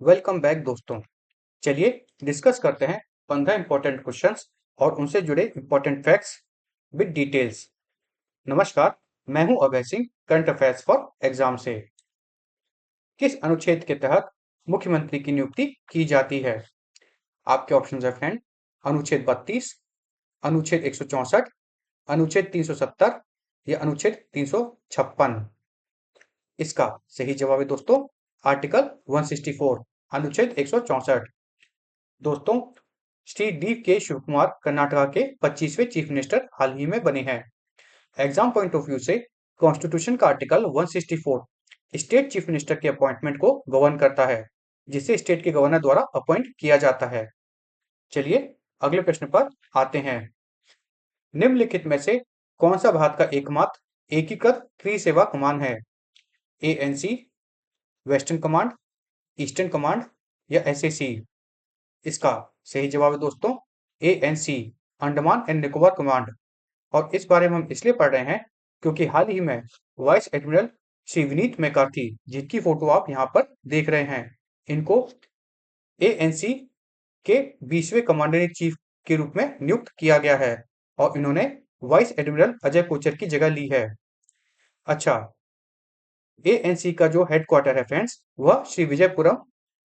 Welcome back दोस्तों। चलिए discuss करते हैं 15 इंपॉर्टेंट क्वेश्चंस और उनसे जुड़े इंपॉर्टेंट फैक्ट्स विद डिटेल्स। नमस्कार, मैं हूं Abhay Singh, current affairs for exam से। किस अनुच्छेद के तहत मुख्यमंत्री की नियुक्ति की जाती है? आपके ऑप्शन है फ्रेंड। अनुच्छेद 32, अनुच्छेद 164, अनुच्छेद 370 या अनुच्छेद 356। इसका सही जवाब है दोस्तों आर्टिकल 164, अनुच्छेद 164। दोस्तों, श्री डी के शिव कुमार कर्नाटका के 25वें चीफ मिनिस्टर हाल ही में बने हैं। एग्जाम पॉइंट ऑफ व्यू से कॉन्स्टिट्यूशन का आर्टिकल 164 स्टेट चीफ मिनिस्टर के अपॉइंटमेंट को गवर्न करता है, जिसे स्टेट के गवर्नर द्वारा अपॉइंट किया जाता है। चलिए अगले प्रश्न पर आते हैं। निम्नलिखित में से कौन सा भारत का एकमात्र एकीकृत त्रिसेवा कमान है? ANC, western command, eastern command या एसएसी? इसका सही जवाब है दोस्तों ANC, Andaman and Nicobar command. और इस बारे में हम इसलिए पढ़ रहे हैं क्योंकि हाल ही में vice admiral Shri Vineet McCarthy, जिनकी फोटो आप यहाँ पर देख रहे हैं, इनको एएनसी के 20वें कमांडर इन चीफ के रूप में नियुक्त किया गया है और इन्होंने वाइस एडमिरल अजय कोचर की जगह ली है। अच्छा, एएनसी का जो हेडक्वार्टर है फ्रेंड्स, वह श्री विजयपुरम,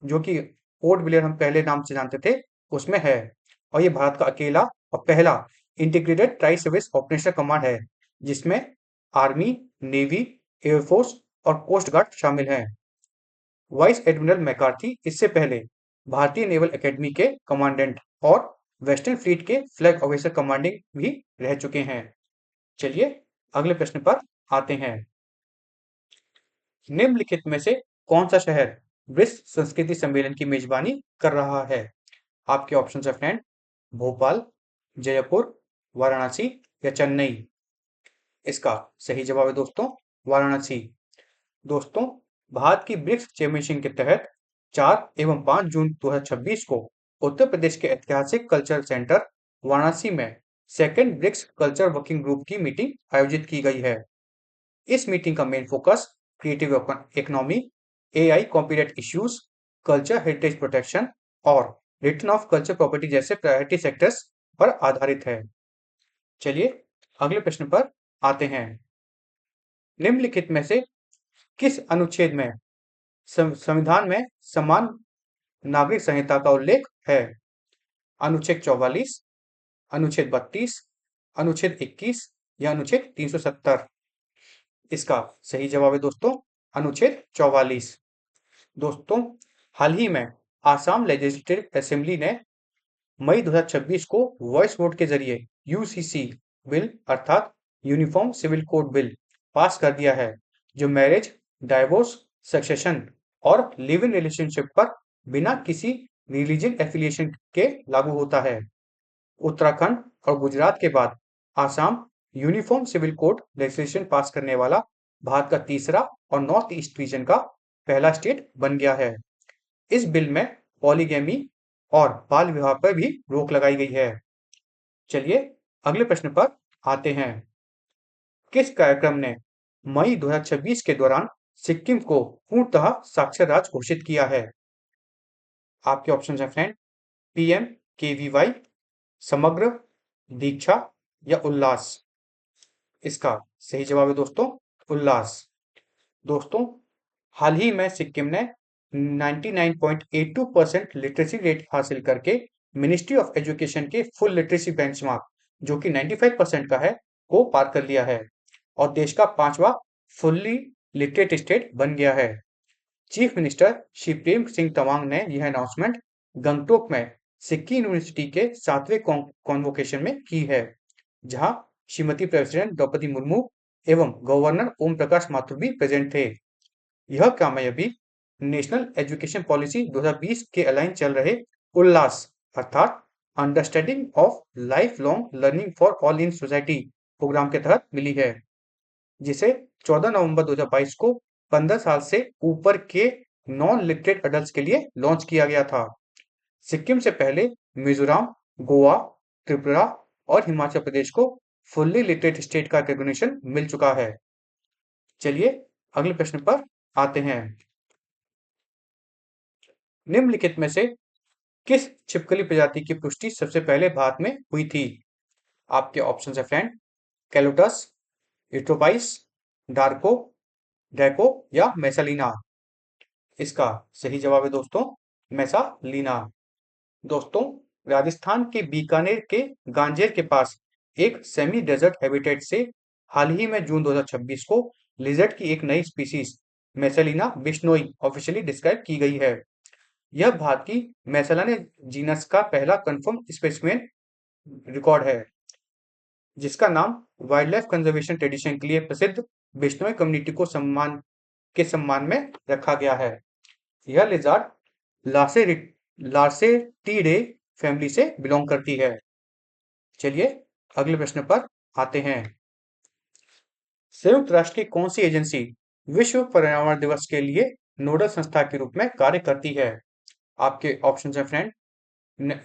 जो कि पोर्ट ब्लेयर हम पहले नाम से जानते थे, उसमें है। और ये भारत का अकेला और पहला integrated tri service operation command है, जिसमें आर्मी, नेवी, एयरफोर्स और कोस्ट गार्ड शामिल हैं। वाइस एडमिरल मैकार्थी इससे पहले भारतीय नेवल एकेडमी के कमांडेंट और वेस्टर्न फ्लीट के फ्लैग ऑफिसर कमांडिंग भी रह चुके हैं। चलिए अगले प्रश्न पर आते हैं। निम्नलिखित में से कौन सा शहर विश्व संस्कृति सम्मेलन की मेजबानी कर रहा है? आपके ऑप्शन है फ्रेंड। भोपाल, जयपुर, वाराणसी या चेन्नई? इसका सही जवाब है दोस्तों वाराणसी। दोस्तों, भारत की ब्रिक्स चैंपियनशिप के तहत 4 एवं 5 जून 2026 को उत्तर प्रदेश के ऐतिहासिक कल्चर सेंटर वाराणसी में second BRICS culture working group की मीटिंग आयोजित की गई है। इस मीटिंग का main focus creative economy, AI copyright issues, culture heritage protection और रिटर्न ऑफ कल्चर प्रॉपर्टी जैसे प्रायोरिटी सेक्टर्स पर आधारित है। चलिए अगले प्रश्न पर आते हैं। निम्नलिखित में से किस अनुच्छेद में संविधान में समान नागरिक संहिता का उल्लेख है? अनुच्छेद 44, अनुच्छेद 32, अनुच्छेद 21 या अनुच्छेद 370? इसका सही जवाब है दोस्तों अनुच्छेद 44। दोस्तों, हाल ही में आसाम लेजिस्लेटिव असेंबली ने मई 2026 को वॉइस वोट के जरिए यूसीसी बिल अर्थात uniform civil code bill pass कर दिया है, जो मैरिज, डाइवोर्स, सक्सेशन और लिव इन रिलेशनशिप पर बिना किसी रिलीजन एफिलिएशन के लागू होता है। उत्तराखंड और गुजरात के बाद Assam uniform civil code legislation pass करने वाला भारत का तीसरा और नॉर्थ ईस्ट रीजन का पहला स्टेट बन गया है। इस बिल में पॉलीगैमी और बाल विवाह पर भी रोक लगाई गई है। चलिए अगले प्रश्न पर आते हैं। किस कार्यक्रम ने मई 2026 के दौरान सिक्किम को पूर्णतः साक्षर राज्य घोषित किया है? आपके ऑप्शन है फ्रेंड। पीएम केवीवाई, समग्र, दीक्षा या उल्लास? इसका सही जवाब है दोस्तों उल्लास। दोस्तों, हाल ही में सिक्किम ने 99.82% लिटरेसी रेट हासिल करके मिनिस्ट्री ऑफ एजुकेशन के फुल लिटरेसी बेंचमार्क, जो कि 95% का है, को पार कर लिया है और देश का 5वां फुल्ली लिटरेट स्टेट बन गया है। चीफ मिनिस्टर श्री प्रेम सिंह तमांग ने यह अनाउंसमेंट गंगटोक में सिक्किम यूनिवर्सिटी के 7वें कॉन्वोकेशन में की है, जहां श्रीमती प्रेसिडेंट द्रौपदी मुर्मू एवं गवर्नर ओम प्रकाश माथुर भी प्रेजेंट थे। यह कामयाबी नेशनल एजुकेशन पॉलिसी 2020 के अलाइन चल रहे उल्लास अर्थात understanding of life long learning for all in society programme के तहत मिली है, जिसे 14 नवंबर 2022 को 15 साल से ऊपर के नॉन लिटरेट अडल्ट के लिए लॉन्च किया गया था। सिक्किम से पहले मिजोरम, गोवा, त्रिपुरा और हिमाचल प्रदेश को फुल्ली लिटरेट स्टेट का रिकॉग्निशन मिल चुका है। चलिए अगले प्रश्न पर आते हैं। निम्नलिखित में से किस छिपकली प्रजाति की पुष्टि सबसे पहले भारत में हुई थी? आपके ऑप्शन है फ्रेंड, कैलोटस, इट्रोपाइस, डार्को, ड्रैको या मैसालीना। इसका सही जवाब है दोस्तों मैसालीना। दोस्तों, राजस्थान के बीकानेर के गांजेर के पास एक सेमी डेजर्ट हैबिटेट से हाल ही में जून 2026 को लिजर्ड की एक नई स्पीसीज मैसेलिना बिश्नोई ऑफिशियली डिस्क्राइब की गई है। यह भारत की मैसेलाने जीनस का पहला कंफर्म स्पेसिमेन रिकॉर्ड है, जिसका नाम वाइल्ड लाइफ कंजर्वेशन ट्रेडिशन के लिए प्रसिद्ध बिश्नोई कम्युनिटी को सम्मान में रखा गया है। यह लिजार्ड लार्सेटिडे फैमिली से बिलोंग करती है। चलिए अगले प्रश्न पर आते हैं। संयुक्त राष्ट्र की कौन सी एजेंसी विश्व पर्यावरण दिवस के लिए नोडल संस्था के रूप में कार्य करती है? आपके ऑप्शन है फ्रेंड,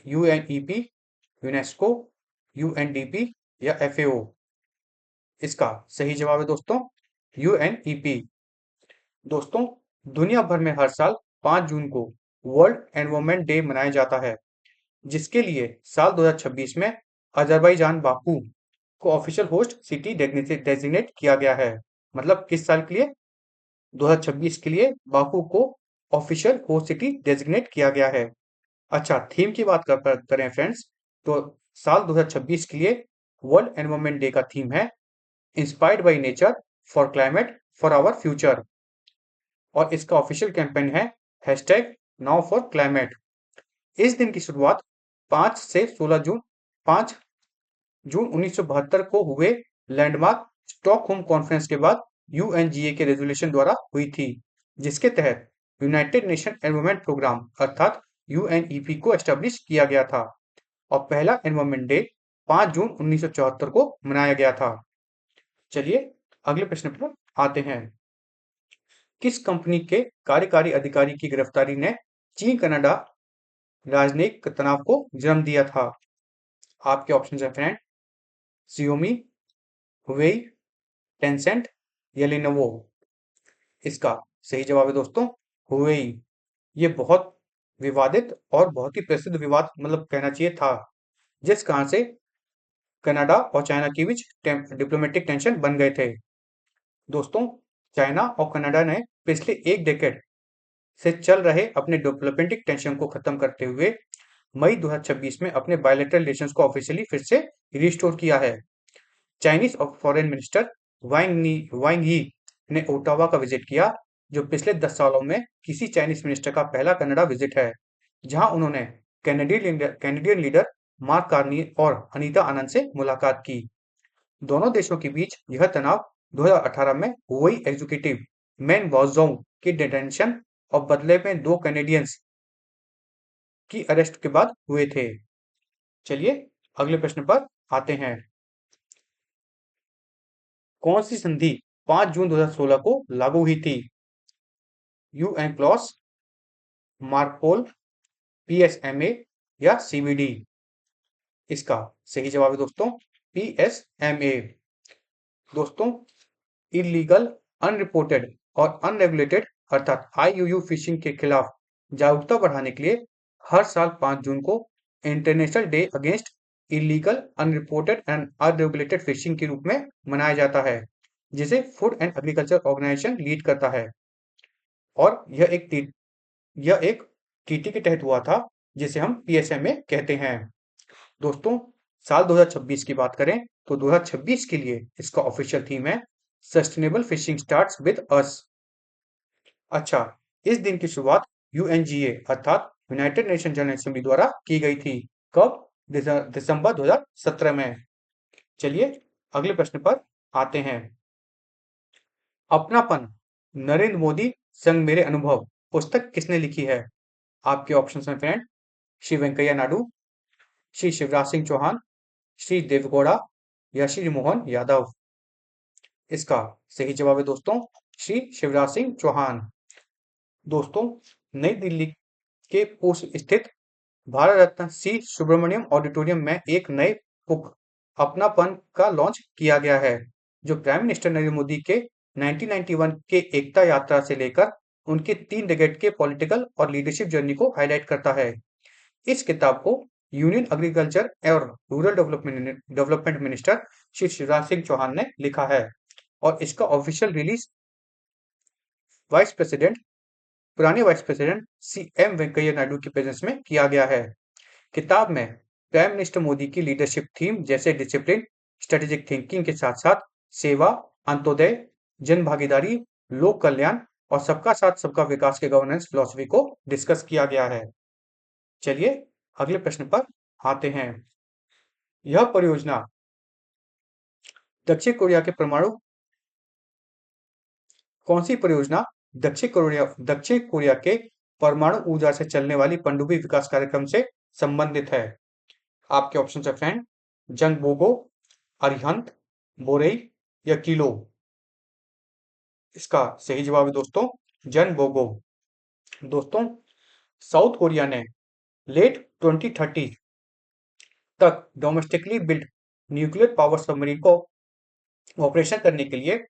यूएनईपी, यूनेस्को, यूएनडीपी या एफएओ। इसका सही जवाब है दोस्तों यूएनईपी। दोस्तों, दुनिया भर में हर साल 5 जून को वर्ल्ड एनवायरनमेंट डे मनाया जाता है, जिसके लिए साल 2026 में अजरबैजान बाकू को ऑफिशियल होस्ट सिटी डेजिग्नेट किया गया है। मतलब किस साल के लिए? 2026 के लिए बाकू को ऑफिशियल होस्ट सिटी डेजिग्नेट किया गया है। अच्छा, थीम की बात करें फ्रेंड्स, तो साल 2026 के लिए वर्ल्ड एनवायरनमेंट डे का थीम है inspired by nature for climate for our future, और इसका ऑफिशियल कैंपेन है हैशटैग नाउ फॉर क्लाइमेट। इस दिन की शुरुआत 5 जून 1972 को हुए लैंडमार्क स्टॉकहोम कॉन्फ्रेंस के बाद यूएनजीए के रेजोल्यूशन द्वारा हुई थी, जिसके तहत यूनाइटेड नेशन एनवायरनमेंट प्रोग्राम अर्थात यूएनईपी को एस्टेब्लिश किया गया था और पहला एनवायरनमेंट डे 5 जून 1974 को मनाया गया था। चलिए अगले प्रश्न पर आते हैं। किस कंपनी के कार्यकारी अधिकारी की गिरफ्तारी ने चीन कनाडा राजनयिक तनाव को जन्म दिया था? आपके ऑप्शन है फ्रेंड, Xiaomi, हुवेई, टेंसेंट या लेनोवो। इसका सही जवाब है दोस्तों हुवेई। ये बहुत विवादित और बहुत ही प्रसिद्ध विवाद मतलब कहना चाहिए था, जिस कारण से कनाडा और चाइना के बीच डिप्लोमेटिक टेंशन बन गए थे। दोस्तों, चाइना और कनाडा ने पिछले एक डेकेड से चल रहे अपने डिप्लोमेटिक टेंशन को खत्म करते हुए मई 2026 में अपने बायलैटरल रिलेशंस को ऑफिशियली फिर से रिस्टोर किया है। चाइनीज फॉरेन मिनिस्टर वांग यी ने ओटावा का विजिट किया, जो पिछले 10 सालों में किसी चाइनीज मिनिस्टर का पहला कनाडा विजिट है, जहां उन्होंने कैनेडियन लीडर मार्क कार्नी और अनीता आनंद से मुलाकात की। दोनों देशों के बीच यह तनाव 2018 में हुई एग्जीक्यूटिव मैन वाओजोंग की डिटेंशन और बदले में 2 कैनेडियंस की अरेस्ट के बाद हुए थे। चलिए अगले प्रश्न पर आते हैं। कौन सी संधि 5 जून 2016 को लागू हुई थी? यूएनक्लॉस, मार्पोल, पीएसएमए या सीबीडी। इसका सही जवाब है दोस्तों पीएसएमए। दोस्तों, इलीगल, अनरिपोर्टेड और अनरेगुलेटेड अर्थात आईयूयू फिशिंग के खिलाफ जागरूकता बढ़ाने के लिए हर साल 5 जून को international day against illegal, unreported and unregulated fishing के रूप में मनाया जाता है, जिसे food and agriculture organization lead करता है। और यह एक टीटी के तहत हुआ था, जिसे हम पीएसएमए कहते हैं। दोस्तों, साल 2026 की बात करें तो 2026 के लिए इसका ऑफिशियल थीम है sustainable fishing starts with us. अच्छा, इस दिन की शुरुआत यूएनजीए अर्थात यूनाइटेड नेशन जनरल असेंबली द्वारा की गई थी। कब? दिसंबर 2017 में। चलिए अगले प्रश्न पर आते हैं। अपनापन, नरेंद्र मोदी संग मेरे अनुभव पुस्तक किसने लिखी है? आपके ऑप्शन हैं फ्रेंड, श्री वेंकैया नायडू, श्री शिवराज सिंह चौहान, श्री देवगौड़ा या श्री मोहन यादव। इसका सही जवाब है दोस्तों श्री शिवराज सिंह चौहान। दोस्तों, नई दिल्ली के पूर्व स्थित भारत रत्न सी सुब्रमण्यम ऑडिटोरियम में एक नए बुक अपनापन का लॉन्च किया गया है, जो प्राइम मिनिस्टर नरेंद्र मोदी के 1991 के एकता यात्रा से लेकर उनके 3 डिकेड के पॉलिटिकल और लीडरशिप जर्नी को हाईलाइट करता है। इस किताब को यूनियन एग्रीकल्चर और rural development minister Shri Shivraj Singh Chouhan ने लिखा है और इसका ऑफिशियल रिलीज वाइस प्रेसिडेंट पुराने vice president C M Venkaiah Naidu की प्रेजेंस में किया गया है। किताब में प्राइम मिनिस्टर मोदी की लीडरशिप थीम जैसे डिसिप्लिन, स्ट्रेटेजिक थिंकिंग के साथ साथ सेवा, अंत्योदय, जन भागीदारी, लोक कल्याण और सबका साथ सबका विकास के गवर्नेंस फिलॉसफी को डिस्कस किया गया है। चलिए अगले प्रश्न पर आते हैं। यह परियोजना दक्षिण कोरिया के परमाणु कौन सी परियोजना दक्षिण कोरिया के परमाणु ऊर्जा से चलने वाली पनडुब्बी विकास कार्यक्रम से संबंधित है? आपके ऑप्शन है फ्रेंड, जंगबोगो, अरिहंत, बोरेई या किलो। इसका सही जवाब है दोस्तों जनबोगो। दोस्तों साउथ कोरिया ने लेट 2030 तक domestically built nuclear power submarine को ऑपरेशन करने के लिए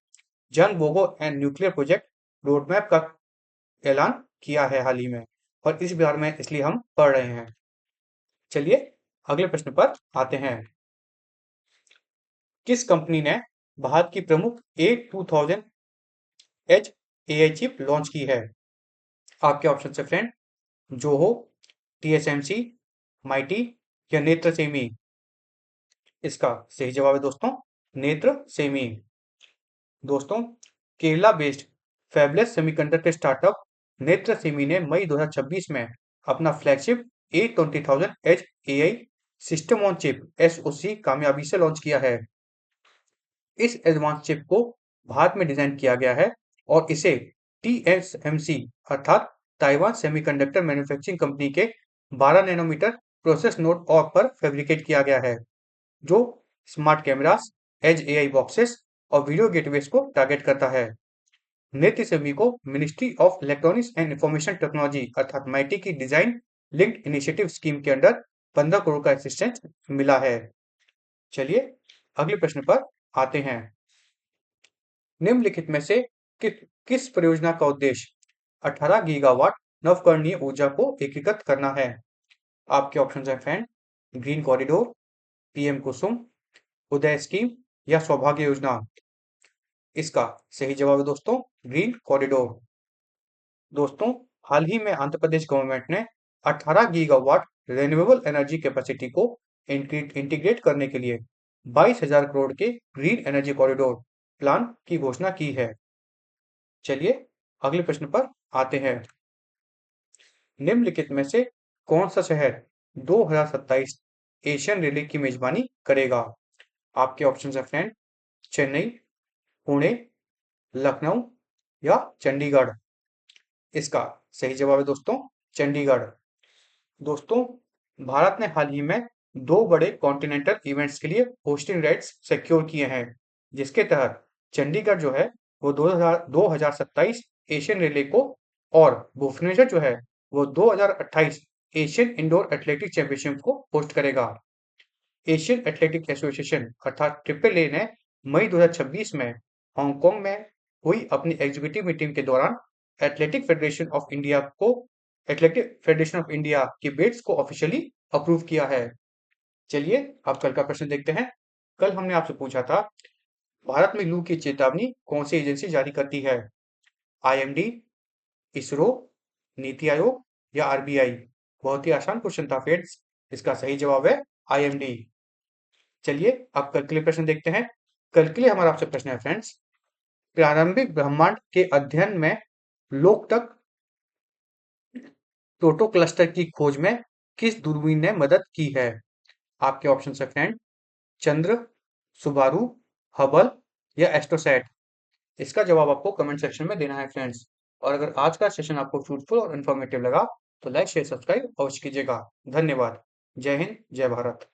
जनबोगो एंड न्यूक्लियर प्रोजेक्ट रोडमैप का ऐलान किया है हाल ही में, और इस बारे में इसलिए हम पढ़ रहे हैं। चलिए अगले प्रश्न पर आते हैं। किस कंपनी ने भारत की प्रमुख A2000H AI चिप लॉन्च की है? आपके ऑप्शन है फ्रेंड, जोहो, TSMC, माइटी या नेत्र सेमी। इसका सही जवाब है दोस्तों नेत्र सेमी। दोस्तों Kerala based fabulous semiconductor startup नेत्र सेमी ने मई 2026 में अपना flagship A20000H AI system on chip SoC कामयाबी से लॉन्च किया है। इस एडवांस चिप को भारत में डिजाइन किया गया है और इसे TSMC अर्थात ताइवान सेमीकंडक्टर मैन्युफैक्चरिंग कंपनी के 12 नैनोमीटर प्रोसेस नोड और पर फैब्रिकेट किया गया है, जो smart cameras, edge AI boxes और वीडियो गेटवेज को टारगेट करता है। नेत्र सेमी को ministry of electronics and information technology अर्थात माइटी की डिजाइन लिंक्ड इनिशिएटिव स्कीम के अंडर 15 करोड़ का असिस्टेंस मिला है। चलिए अगले प्रश्न पर आते हैं। निम्नलिखित में से किस परियोजना का उद्देश्य 18 गीगावाट नवकरणीय ऊर्जा को एकीकृत करना है? आपके ऑप्शन है फ्रेंड, ग्रीन कॉरिडोर, पीएम कुसुम, उदय स्कीम या सौभाग्य योजना। इसका सही जवाब है दोस्तों ग्रीन कॉरिडोर। दोस्तों हाल ही में आंध्र प्रदेश गवर्नमेंट ने 18 गीगावाट रिन्यूएबल एनर्जी कैपेसिटी को इंटीग्रेट करने के लिए 22,000 करोड़ के ग्रीन एनर्जी कॉरिडोर प्लान की घोषणा की है। चलिए अगले प्रश्न पर आते हैं। निम्नलिखित में से कौन सा शहर 2027 एशियन रिले की मेजबानी करेगा? आपके ऑप्शन है फ्रेंड, चेन्नई, पुणे, लखनऊ या चंडीगढ़। इसका सही जवाब है दोस्तों चंडीगढ़। दोस्तों भारत ने हाल ही में 2 बड़े कॉन्टिनेंटल इवेंट्स के लिए होस्टिंग राइट्स सिक्योर किए हैं, जिसके तहत चंडीगढ़ जो है वो 2027 एशियन रिले को और भुवनेश्वर जो है वो 2028 एशियन इंडोर एथलेटिक चैंपियनशिप को होस्ट करेगा। एशियन एथलेटिक एसोसिएशन अर्थात AAA ने मई 2026 में हांगकांग में हुई अपनी एग्जीक्यूटिव मीटिंग के दौरान एथलेटिक फेडरेशन ऑफ इंडिया की बिड्स को ऑफिशियली अप्रूव किया है। चलिए अब कल का प्रश्न देखते हैं। कल हमने आपसे पूछा था भारत में लू की चेतावनी कौन सी एजेंसी जारी करती है? IMD, इसरो, नीति आयोग या RBI। बहुत ही आसान क्वेश्चन था फ्रेंड्स, इसका सही जवाब है IMD। चलिए अब कल के लिए प्रश्न देखते हैं। कल के लिए हमारा आपसे प्रश्न है फ्रेंड्स, प्रारंभिक ब्रह्मांड के अध्ययन में लोकतक प्रोटो क्लस्टर की खोज में किस दूरबीन ने मदद की है? आपके ऑप्शन है फ्रेंड, चंद्र, सुबारू, हबल या एस्ट्रोसैट। इसका जवाब आपको कमेंट सेक्शन में देना है फ्रेंड्स। और अगर आज का सेशन आपको फ्रूटफुल और इन्फॉर्मेटिव लगा तो लाइक शेयर सब्सक्राइब अवश्य कीजिएगा। धन्यवाद। जय हिंद, जय भारत।